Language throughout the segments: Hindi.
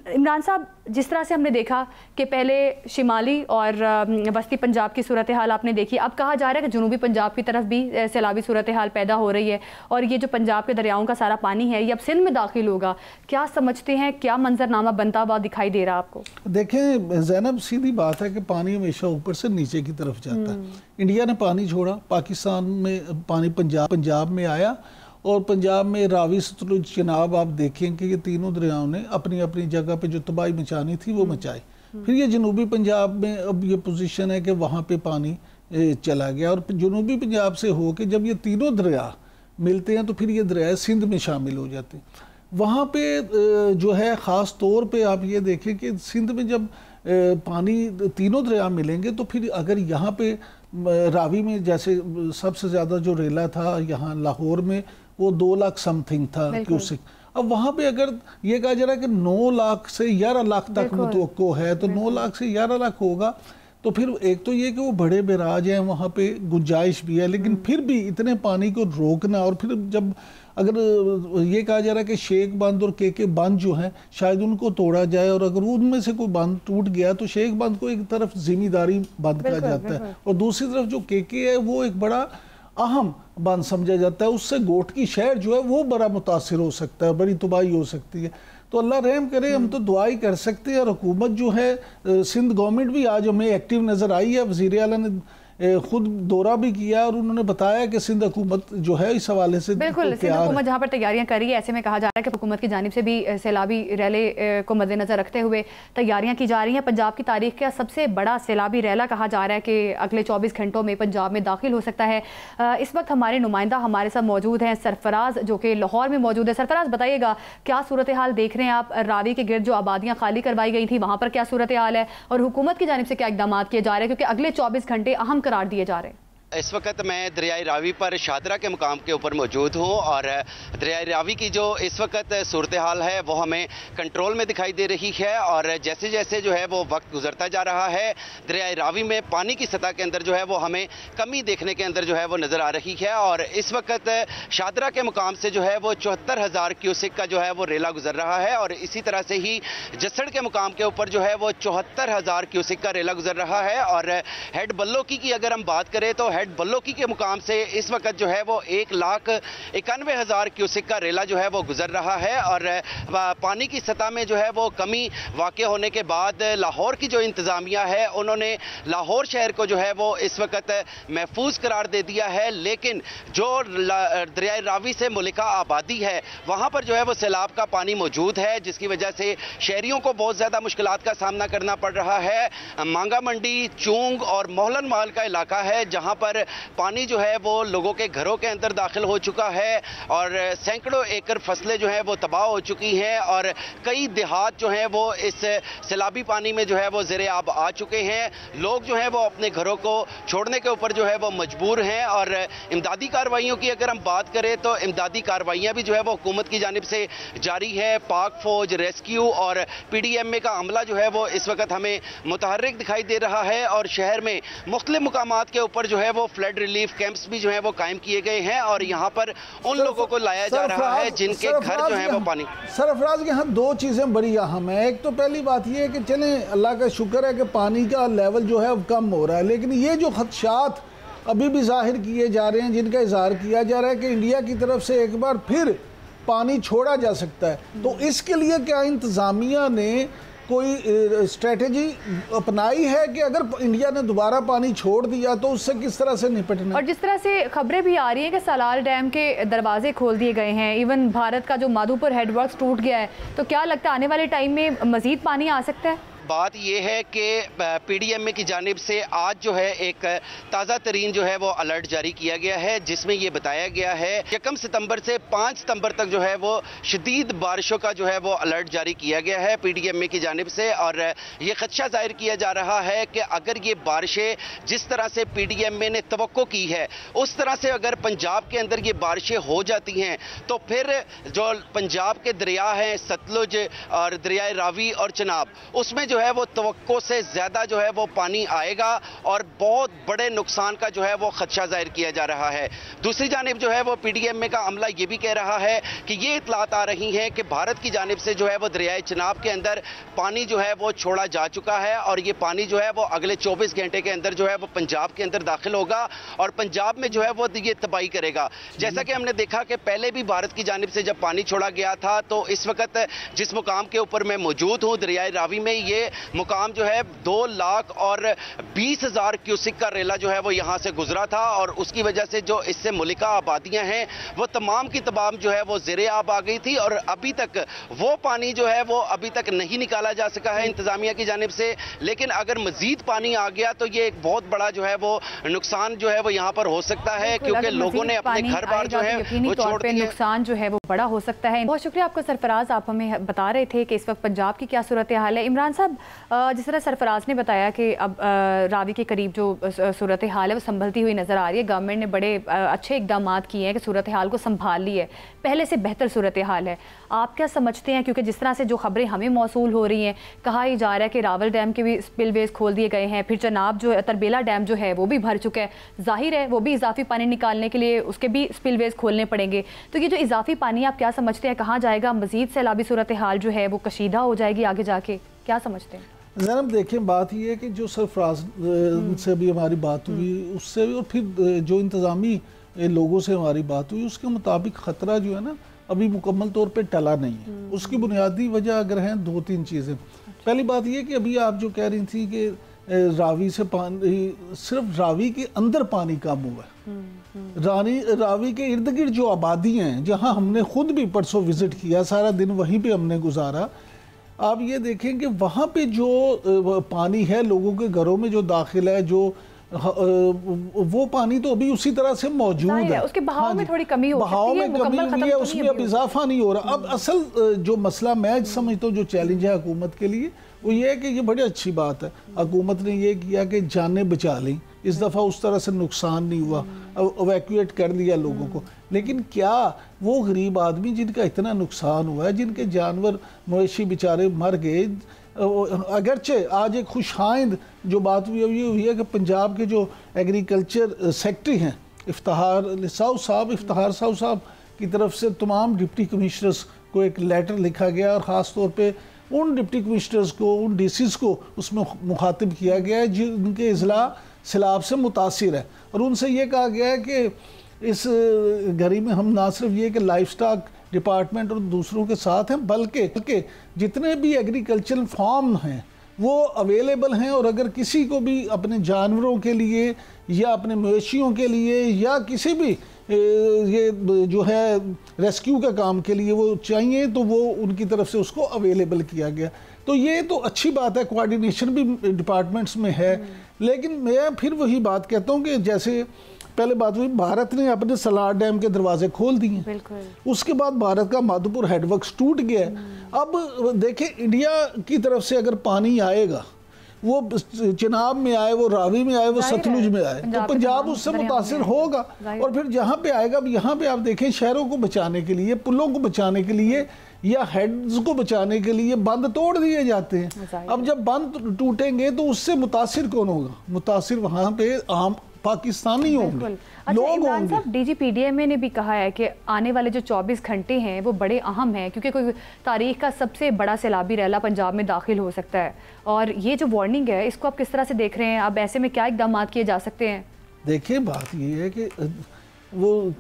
इमरान साहब, जिस तरह से हमने देखा कि पहले शिमाली और वस्ती पंजाब की सूरत हाल आपने देखी, अब कहा जा रहा है कि जनूबी पंजाब की तरफ भी सैलाबी सूरत हाल पैदा हो रही है और ये जो पंजाब के दरियाओं का सारा पानी है ये अब सिंध में दाखिल होगा। क्या समझते हैं, क्या मंजरनामा बनता हुआ दिखाई दे रहा आपको? देखें ज़ैनब, सीधी बात है कि पानी हमेशा ऊपर से नीचे की तरफ जाता है। इंडिया ने पानी छोड़ा, पाकिस्तान में पानी पंजाब में आया और पंजाब में रावी, सतलुज, चिनाब आप देखें कि ये तीनों दरियाओं ने अपनी अपनी जगह पे जो तबाही मचानी थी वो मचाई। फिर ये जनूबी पंजाब में अब ये पोजीशन है कि वहाँ पे पानी चला गया और जनूबी पंजाब से हो के जब ये तीनों दरिया मिलते हैं तो फिर ये दरिया सिंध में शामिल हो जाते हैं। वहाँ पे जो है ख़ास तौर पे आप ये देखें कि सिंध में जब पानी तीनों दरिया मिलेंगे तो फिर अगर यहाँ पे रावी में जैसे सबसे ज़्यादा जो रेला था यहाँ लाहौर में वो 2 लाख समथिंग था क्यूसिक, अब वहाँ पे अगर ये कहा जा रहा है कि 9 लाख से 11 लाख तक मुतवक्को है तो 9 लाख से 11 लाख होगा तो फिर एक तो ये कि वो बड़े बैराज हैं, वहाँ पे गुंजाइश भी है, लेकिन फिर भी इतने पानी को रोकना और फिर जब अगर ये कहा जा रहा है कि शेख बंद और के बंद जो हैं शायद उनको तोड़ा जाए और अगर उनमें से कोई बंद टूट गया तो शेख बंद को एक तरफ जिम्मेदारी बंद कहा जाता है और दूसरी तरफ जो के है वो एक बड़ा अहम बंद समझा जाता है। उससे गोट की शहर जो है वो बड़ा मुतासिर हो सकता है, बड़ी तबाही हो सकती है। तो अल्लाह रहम करे, हम तो दुआ ही कर सकते हैं। और हुकूमत जो है, सिंध गवर्नमेंट भी आज हमें एक्टिव नज़र आई है। वज़ीर आला ने खुद दौरा भी किया और उन्होंने बताया कि सिंध हुकूमत जो है इस हवाले से बिल्कुल सिंध हुकूमत जहाँ पर तैयारियां कर रही है, ऐसे में कहा जा रहा है कि हुकूमत की जानिब से भी सैलाबी रैले को मद्देनजर रखते हुए तैयारियां की जा रही हैं। पंजाब की तारीख का सबसे बड़ा सैलाबी रैला कहा जा रहा है कि अगले 24 घंटों में पंजाब में दाखिल हो सकता है। इस वक्त हमारे नुमाइंदा हमारे साथ मौजूद हैं, सरफराज, जो कि लाहौर में मौजूद है। सरफराज, बताइएगा क्या सूरत हाल देख रहे हैं आप? रावी के गिर्द जो आबादियाँ खाली करवाई गई थी वहाँ पर क्या सूरत हाल है और हुकूमत की जानिब से क्या इकदाम किए जा रहे हैं, क्योंकि अगले 24 घंटे अहम करार दिए जा रहे हैं? इस वक्त मैं दरियाई रावी पर शादरा के मुकाम के ऊपर मौजूद हूँ और दरियाई रावी की जो इस वक्त सूरत हाल है वो हमें कंट्रोल में दिखाई दे रही है और जैसे जैसे जो है वो वक्त गुजरता जा रहा है दरियाई रावी में पानी की सतह के अंदर जो है वो हमें कमी देखने के अंदर जो है वो नज़र आ रही है। और इस वक्त शादरा के मुकाम से जो है वो 74,000 क्यूसिक का जो है वो रेला गुजर रहा है और इसी तरह से ही जसड़ के मुकाम के ऊपर जो है वो 74,000 क्यूसिक का रेला गुजर रहा है। और हेड बल्लोकी की अगर हम बात करें तो हेड बल्लोकी के मुकाम से इस वक्त जो है वो 1,91,000 क्यूसिक का रेला जो है वो गुजर रहा है। और पानी की सतह में जो है वो कमी वाक़ होने के बाद लाहौर की जो इंतज़ामिया है उन्होंने लाहौर शहर को जो है वो इस वक्त महफूज करार दे दिया है, लेकिन जो दरियाई रावी से मुलिका आबादी है वहाँ पर जो है वो सैलाब का पानी मौजूद है, जिसकी वजह से शहरियों को बहुत ज़्यादा मुश्किलात का सामना करना पड़ रहा है। मांगा मंडी, चूंग और मोहलन महल का इलाका है जहाँ पर पानी जो है वो लोगों के घरों के अंदर दाखिल हो चुका है और सैकड़ों एकड़ फसलें जो है वो तबाह हो चुकी हैं और कई देहात जो हैं वो इस सैलाबी पानी में जो है वो ज़ेरे आब आ चुके हैं। लोग जो है वो अपने घरों को छोड़ने के ऊपर जो है वो मजबूर हैं। और इमदादी कार्रवाइयों की अगर हम बात करें तो इमदादी कार्रवाइयाँ भी जो है वो हुकूमत की जानिब से जारी है। पाक फौज, रेस्क्यू और PDMA का अमला जो है वो इस वक्त हमें मुतहर्रिक दिखाई दे रहा है और शहर में मुख्तलिफ मुकामात के ऊपर जो है वो फ्लड रिलीफ कैंप्स भी जो है वो कायम किए गए हैं और यहाँ पर उन लोगों को लाया जा रहा है जिनके घर जो है वो पानी। सरफराज, यहाँ 2 चीज़ें बड़ी अहम है। एक तो पहली बात ये है कि चलें अल्लाह का शुक्र है कि पानी का लेवल जो है वो कम हो रहा है, लेकिन ये जो खदशात अभी भी जाहिर किए जा रहे हैं, जिनका इजहार किया जा रहा है कि इंडिया की तरफ से एक बार फिर पानी छोड़ा जा सकता है, तो इसके लिए क्या इंतज़ामिया ने कोई स्ट्रेटेजी अपनाई है कि अगर इंडिया ने दोबारा पानी छोड़ दिया तो उससे किस तरह से निपटना? और जिस तरह से खबरें भी आ रही हैं कि सलाल डैम के दरवाजे खोल दिए गए हैं, इवन भारत का जो माधोपुर हेडवर्क्स टूट गया है, तो क्या लगता है आने वाले टाइम में मजीद पानी आ सकता है? बात यह है कि PDMA की जानिब से आज जो है एक ताज़ा तरीन जो है वो अलर्ट जारी किया गया है, जिसमें ये बताया गया है 1 सितंबर से 5 सितंबर तक जो है वो शदीद बारिशों का जो है वो अलर्ट जारी किया गया है PDMA की जानिब से। और ये खदशा जाहिर किया जा रहा है कि अगर ये बारिशें जिस तरह से PDMA ने तवक्को की है उस तरह से अगर पंजाब के अंदर ये बारिशें हो जाती हैं तो फिर जो पंजाब के दरिया हैं सतलुज और दरियाए रावी और चिनाब, उसमें जो है वो तवक्को से ज़्यादा जो है वो पानी आएगा और बहुत बड़े नुकसान का जो है वो खदशा जाहिर किया जा रहा है। दूसरी जानिब जो है वो PDMA का अमला ये भी कह रहा है कि ये इतलात आ रही हैं कि भारत की जानिब से जो है वो दरियाए चिनाब के अंदर पानी जो है वो छोड़ा जा चुका है और ये पानी जो है वो अगले 24 घंटे के अंदर जो है वो पंजाब के अंदर दाखिल होगा और पंजाब में जो है वो ये तबाही करेगा। जैसा कि हमने देखा कि पहले भी भारत की जानिब से जब पानी छोड़ा गया था तो इस वक्त जिस मुकाम के ऊपर मैं मौजूद हूँ दरियाए रावी में, ये मुकाम जो है 2,20,000 क्यूसिक का रेला जो है वो यहाँ से गुजरा था और उसकी वजह से जो इससे मुलिका आबादियाँ हैं वो तमाम की तमाम जो है वो ज़ेरे आब आ गई थी और अभी तक वो पानी जो है वो अभी तक नहीं निकाला जा सका है इंतजामिया की जानिब से। लेकिन अगर मजीद पानी आ गया तो ये एक बहुत बड़ा जो है वो नुकसान जो है वो यहाँ पर हो सकता है, क्योंकि लोगों ने अपने घर बार जो है वो छोड़ दिए। नुकसान जो है वो बड़ा हो सकता है। बहुत शुक्रिया आपका सरफराज, आप हमें बता रहे थे कि इस वक्त पंजाब की क्या सूरत हाल है। इमरान साहब, जिस तरह सरफराज ने बताया कि अब रावी के करीब जो सूरत हाल है वो संभलती हुई नज़र आ रही है, गवर्नमेंट ने बड़े अच्छे इकदाम किए हैं कि सूरत हाल को संभाल ली है, पहले से बेहतर सूरत हाल है। आप क्या समझते हैं, क्योंकि जिस तरह से जो खबरें हमें मौसूल हो रही हैं, कहा ही जा रहा है कि रावल डैम के भी स्पिलवेज खोल दिए गए हैं, फिर चनाब जो तरबेला डैम जो है वो भी भर चुका है, जाहिर है वो भी इजाफी पानी निकालने के लिए उसके भी स्पिलवेज खोलने पड़ेंगे। तो ये जो इजाफी पानी आप क्या समझते हैं कहाँ जाएगा, मजीद सैलाबी सूरत हाल जो है वो कशीदा हो जाएगी आगे जाके, क्या समझते हैं? जनाब देखिए, बात ये है कि जो सरफराज से भी हमारी बात हुई, उससे भी और फिर जो इंतज़ामी लोगों से हमारी बात हुई, उसके मुताबिक ख़तरा जो है ना अभी मुकम्मल तौर पे टला नहीं है। उसकी बुनियादी वजह अगर हैं 2-3 चीज़ें। पहली बात ये कि अभी आप जो कह रही थी कि रावी से पानी, सिर्फ रावी के अंदर पानी कम हुआ है। रावी के इर्द गिर्द जो आबादी हैं, जहाँ हमने खुद भी परसों विज़िट किया, सारा दिन वहीं पे हमने गुजारा, आप ये देखें कि वहाँ पे जो पानी है लोगों के घरों में जो दाखिल है, जो वो पानी तो अभी उसी तरह से मौजूद है। उसके बहाव में थोड़ी कमी हो सकती है, बहाव में कमी हुई है, उसमें अब इजाफा नहीं हो रहा। अब असल जो मसला मैं समझता हूँ जो चैलेंज है हुकूमत के लिए वो ये है कि ये बड़ी अच्छी बात है, हुकूमत ने ये किया कि जानें बचा ली, इस दफ़ा उस तरह से नुकसान नहीं हुआ, एवैक्यूएट कर लिया लोगों को। लेकिन क्या वो गरीब आदमी जिनका इतना नुकसान हुआ है, जिनके जानवर मवेशी बेचारे मर गए, अगरचे आज एक खुशहाइंद जो बात हुई है कि पंजाब के जो एग्रीकल्चर सेक्रेटरी हैं इफ्तिखार साहब की तरफ से तमाम डिप्टी कमिश्नर्स को एक लेटर लिखा गया और ख़ास तौर पे उन डिप्टी कमिश्नर्स को, उन डीसीज़ को उसमें मुखातिब किया गया है जिनके इजला सैलाब से मुतासिर है, और उनसे ये कहा गया है कि इस घड़ी में हम ना सिर्फ ये कि लाइफ स्टॉक डिपार्टमेंट और दूसरों के साथ हैं, बल्कि जितने भी एग्रीकल्चरल फार्म हैं वो अवेलेबल हैं, और अगर किसी को भी अपने जानवरों के लिए या अपने मवेशियों के लिए या किसी भी ये जो है रेस्क्यू का काम के लिए वो चाहिए तो वो उनकी तरफ से उसको अवेलेबल किया गया। तो ये तो अच्छी बात है, कोऑर्डिनेशन भी डिपार्टमेंट्स में है। लेकिन मैं फिर वही बात कहता हूँ कि जैसे पहले बात हुई, भारत ने अपने सलार डैम के दरवाजे खोल दिए, उसके बाद भारत का माधोपुर हेडवर्क्स टूट गया। अब देखें, इंडिया की तरफ से अगर पानी आएगा, वो चिनाब में आए, वो रावी में आए, वो सतलुज में आए, तो पंजाब उससे मुतासिर होगा। और फिर जहाँ पे आएगा, यहाँ पे आप देखें शहरों को बचाने के लिए, पुलों को बचाने के लिए या हेड्स को बचाने के लिए बंद तोड़ दिए जाते हैं। अब जब बंद टूटेंगे तो उससे मुतासिर कौन होगा? मुतासिर वहाँ पे आम पाकिस्तानी होंगे, लोग होंगे। DGPDMA ने भी कहा है कि आने वाले जो 24 घंटे हैं वो बड़े अहम हैं, क्योंकि कोई तारीख का सबसे बड़ा सैलाबी रैला पंजाब में दाखिल हो सकता है। और ये जो वार्निंग है, इसको आप किस तरह से देख रहे हैं? अब ऐसे में क्या इकदाम किए जा सकते हैं? देखिए, बात ये है कि वो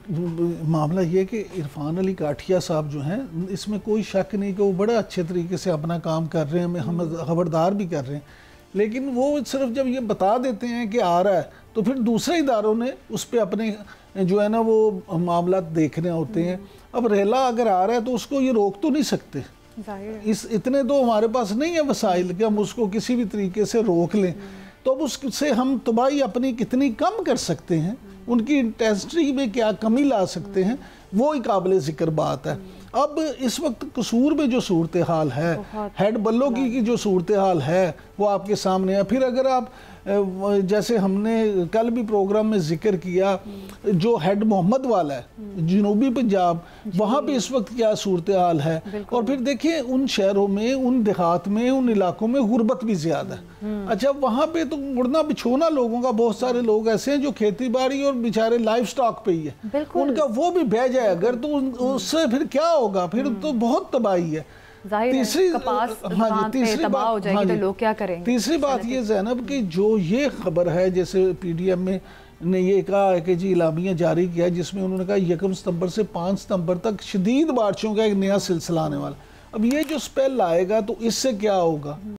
मामला ये है कि इरफान अली काठिया साहब जो हैं, इसमें कोई शक नहीं कि वो बड़े अच्छे तरीके से अपना काम कर रहे हैं, हम खबरदार भी कर रहे हैं। लेकिन वो सिर्फ जब ये बता देते हैं कि आ रहा है तो फिर दूसरे इदारों ने उस पर अपने जो है ना वो मामला देखने होते हैं। अब रेला अगर आ रहा है तो उसको ये रोक तो नहीं सकते, इतने तो हमारे पास नहीं है वसाइल कि हम उसको किसी भी तरीके से रोक लें। तो अब उससे हम तबाही अपनी कितनी कम कर सकते हैं, उनकी इंटेंसिटी में क्या कमी ला सकते हैं, वो ही काबिल ज़िक्र बात है। अब इस वक्त कसूर में जो सूरत हाल है, हेड बल्लो की जो सूरत हाल है वो आपके सामने है। फिर अगर आप जैसे हमने कल भी प्रोग्राम में जिक्र किया, जो हेड मोहम्मद वाला है जनूबी पंजाब, वहाँ पे इस वक्त क्या सूरत हाल है। और फिर देखिए उन शहरों में, उन देहात में, उन इलाकों में गुर्बत भी ज्यादा है। अच्छा, वहाँ पे तो मुड़ना बिछोना लोगों का, बहुत सारे लोग ऐसे हैं जो खेती बाड़ी और बेचारे लाइफ स्टॉक पे ही है, उनका वो भी बह जाए अगर, तो उससे फिर क्या होगा, फिर तो बहुत तबाही है। तीसरी तबाह हो जाएगी तो लोग क्या करेंगे। तीसरी बात ये ज़ैनब कि जो ये खबर है, जैसे PDM में ने ये कहा है कि जी इलामिया जारी किया है, जिसमें उन्होंने कहा 1 सितंबर से 5 सितंबर तक शदीद बारिशों का एक नया सिलसिला आने वाला। अब ये जो स्पेल आएगा तो इससे क्या होगा।